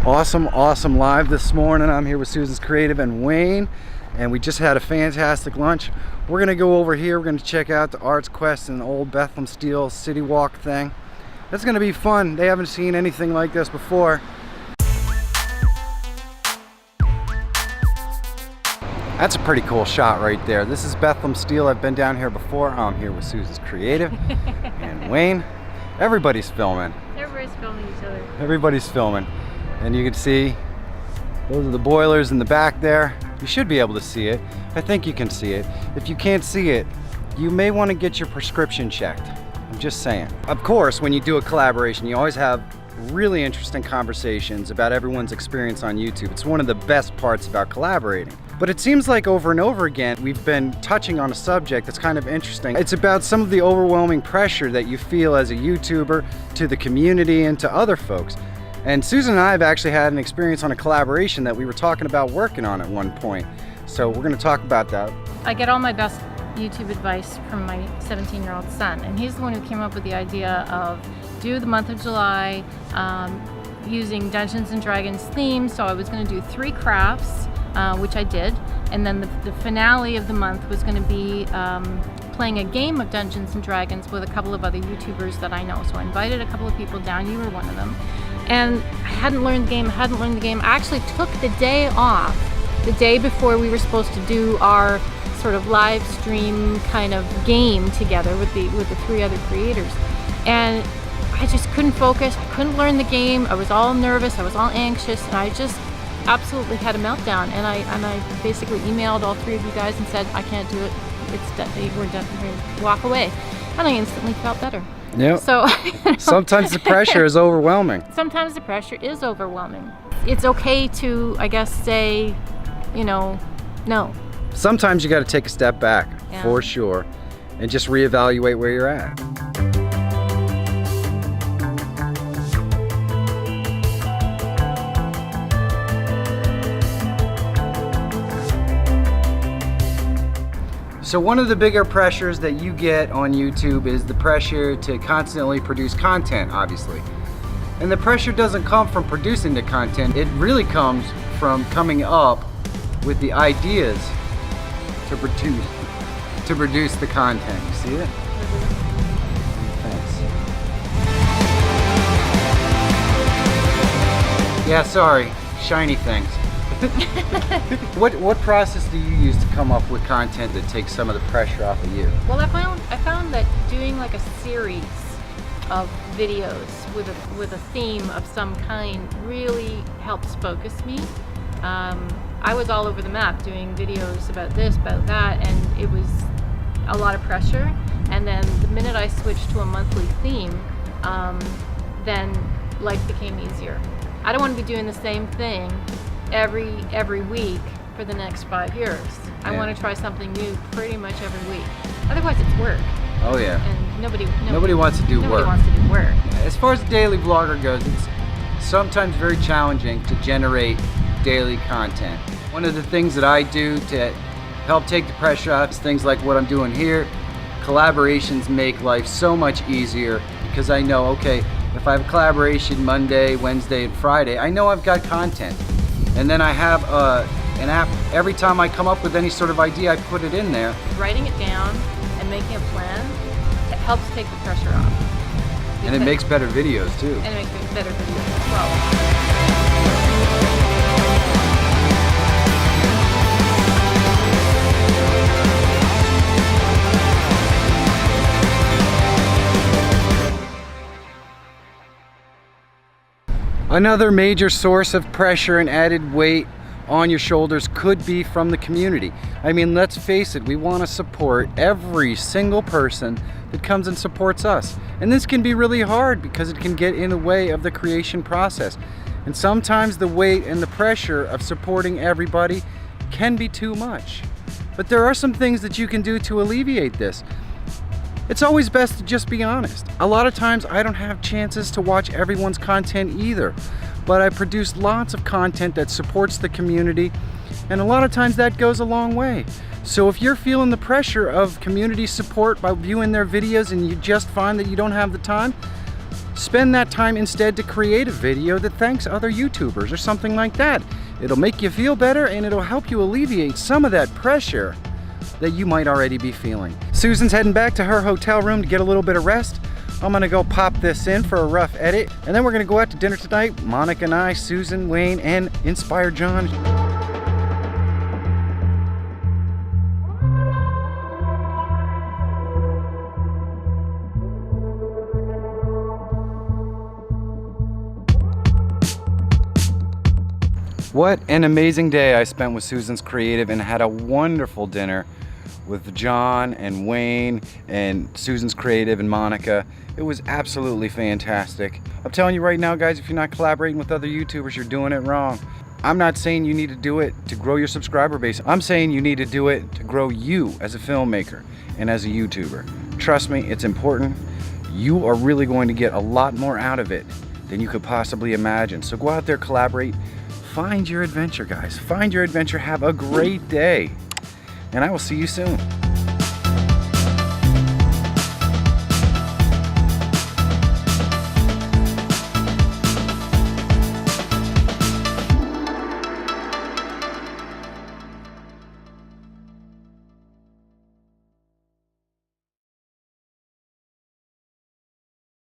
Awesome live this morning. I'm here with Susan's Creative and Wayne, and we just had a fantastic lunch. We're gonna go over here. We're gonna check out the Arts Quest and the old Bethlehem Steel City Walk thing. That's gonna be fun. They haven't seen anything like this before. That's a pretty cool shot right there. This is Bethlehem Steel. I've been down here before. I'm here with Susan's Creative and Wayne. Everybody's filming. Everybody's filming each other. Everybody's filming. And you can see those are the boilers in the back there. You should be able to see it. I think you can see it. If you can't see it, you may want to get your prescription checked. I'm just saying. Of course, when you do a collaboration, you always have really interesting conversations about everyone's experience on YouTube. It's one of the best parts about collaborating. But it seems like over and over again, we've been touching on a subject that's kind of interesting. It's about some of the overwhelming pressure that you feel as a YouTuber to the community and to other folks. And Susan and I have actually had an experience on a collaboration that we were talking about working on at one point. So we're gonna talk about that. I get all my best YouTube advice from my 17-year-old son, and he's the one who came up with the idea of do the month of July using Dungeons and Dragons theme. So I was gonna do 3 crafts, which I did, and then the finale of the month was gonna be playing a game of Dungeons and Dragons with a couple of other YouTubers that I know. So I invited a couple of people down, you were one of them. And I hadn't learned the game. I actually took the day off, the day before we were supposed to do our sort of live stream kind of game together with the 3 other creators. And I just couldn't focus, I couldn't learn the game, I was all nervous, I was all anxious, and I just absolutely had a meltdown. And I basically emailed all 3 of you guys and said, I can't do it, it's done, we're done, walk away. And I instantly felt better. Yeah. So sometimes the pressure is overwhelming. Sometimes the pressure is overwhelming. It's okay to, I guess, say, you know, no. Sometimes you got to take a step back, for sure, and just reevaluate where you're at. So one of the bigger pressures that you get on YouTube is the pressure to constantly produce content, obviously. And the pressure doesn't come from producing the content, it really comes from coming up with the ideas to produce the content. You see it? Thanks. Yeah, sorry, shiny things. What process do you use to come up with content that takes some of the pressure off of you? Well, I found that doing like a series of videos with a theme of some kind really helps focus me. I was all over the map doing videos about this, about that, and it was a lot of pressure. And then the minute I switched to a monthly theme, then life became easier. I don't want to be doing the same thing every week for the next 5 years. I want to try something new pretty much every week. Otherwise it's work. Oh yeah. And nobody wants to do work. Nobody wants to do work. As far as the daily vlogger goes, it's sometimes very challenging to generate daily content. One of the things that I do to help take the pressure off is things like what I'm doing here. Collaborations make life so much easier because I know, okay, if I have a collaboration Monday, Wednesday, and Friday, I know I've got content. And then I have an app, every time I come up with any sort of idea, I put it in there. Writing it down and making a plan, it helps take the pressure off. And it makes better videos too. And it makes better videos as well. Another major source of pressure and added weight on your shoulders could be from the community. I mean, let's face it, we want to support every single person that comes and supports us. And this can be really hard because it can get in the way of the creation process. And sometimes the weight and the pressure of supporting everybody can be too much. But there are some things that you can do to alleviate this. It's always best to just be honest. A lot of times I don't have chances to watch everyone's content either, but I produce lots of content that supports the community, and a lot of times that goes a long way. So if you're feeling the pressure of community support by viewing their videos and you just find that you don't have the time, Spend that time instead to create a video that thanks other YouTubers or something like that. It'll make you feel better and it'll help you alleviate some of that pressure that you might already be feeling. Susan's heading back to her hotel room to get a little bit of rest. I'm gonna go pop this in for a rough edit, and then we're gonna go out to dinner tonight. Monica and I, Susan, Wayne, and Inspired John. What an amazing day I spent with Susan's Creative and had a wonderful dinner with John and Wayne and Susan's Creative and Monica. It was absolutely fantastic. I'm telling you right now, guys, if you're not collaborating with other YouTubers, you're doing it wrong. I'm not saying you need to do it to grow your subscriber base. I'm saying you need to do it to grow you as a filmmaker and as a YouTuber. Trust me, it's important. You are really going to get a lot more out of it than you could possibly imagine. So go out there, collaborate. Find your adventure, guys. Find your adventure. Have a great day. And I will see you soon.